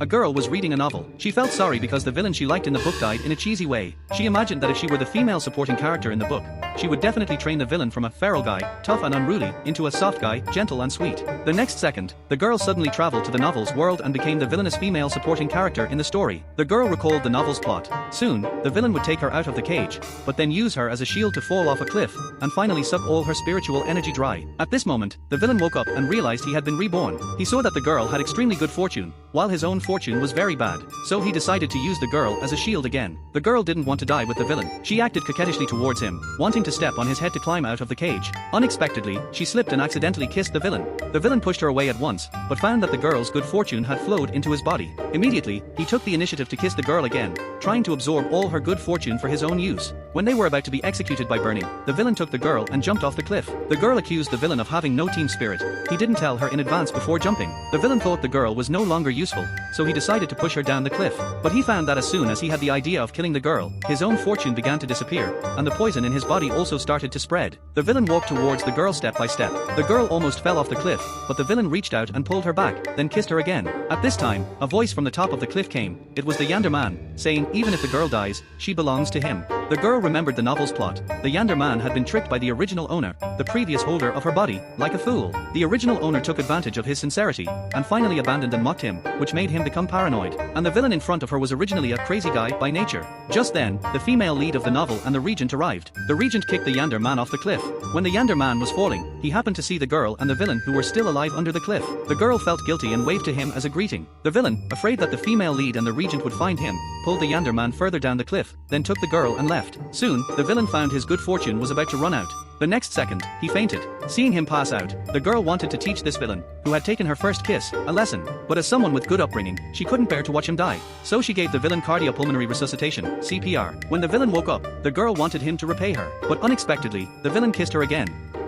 A girl was reading a novel. She felt sorry because the villain she liked in the book died in a cheesy way. She imagined that if she were the female supporting character in the book, she would definitely train the villain from a feral guy, tough and unruly, into a soft guy, gentle and sweet. The next second, the girl suddenly traveled to the novel's world and became the villainous female supporting character in the story. The girl recalled the novel's plot. Soon, the villain would take her out of the cage, but then use her as a shield to fall off a cliff, and finally suck all her spiritual energy dry. At this moment, the villain woke up and realized he had been reborn. He saw that the girl had extremely good fortune, while his own fortune was very bad. So he decided to use the girl as a shield again. The girl didn't want to die with the villain. She acted coquettishly towards him, wanting to step on his head to climb out of the cage. Unexpectedly, she slipped and accidentally kissed the villain. The villain pushed her away at once, but found that the girl's good fortune had flowed into his body. Immediately, he took the initiative to kiss the girl again, trying to absorb all her good fortune for his own use. When they were about to be executed by burning, the villain took the girl and jumped off the cliff. The girl accused the villain of having no team spirit. He didn't tell her in advance before jumping. The villain thought the girl was no longer useful, so he decided to push her down the cliff. But he found that as soon as he had the idea of killing the girl, his own fortune began to disappear, and the poison in his body also started to spread. The villain walked towards the girl step by step. The girl almost fell off the cliff, but the villain reached out and pulled her back, then kissed her again. At this time, a voice from the top of the cliff came. It was the Yander man, saying even if the girl dies, she belongs to him. The girl remembered the novel's plot. The Yander man had been tricked by the original owner, the previous holder of her body, like a fool. The original owner took advantage of his sincerity, and finally abandoned and mocked him, which made him become paranoid. And the villain in front of her was originally a crazy guy by nature. Just then, the female lead of the novel and the regent arrived. The regent kicked the Yander man off the cliff. When the Yander man was falling, he happened to see the girl and the villain who were still alive under the cliff. The girl felt guilty and waved to him as a greeting. The villain, afraid that the female lead and the regent would find him, pulled the Yander man further down the cliff, then took the girl and left. Soon, the villain found his good fortune was about to run out. The next second, he fainted. Seeing him pass out, the girl wanted to teach this villain, who had taken her first kiss, a lesson. But as someone with good upbringing, she couldn't bear to watch him die. So she gave the villain cardiopulmonary resuscitation, CPR. When the villain woke up, the girl wanted him to repay her. But unexpectedly, the villain kissed her again.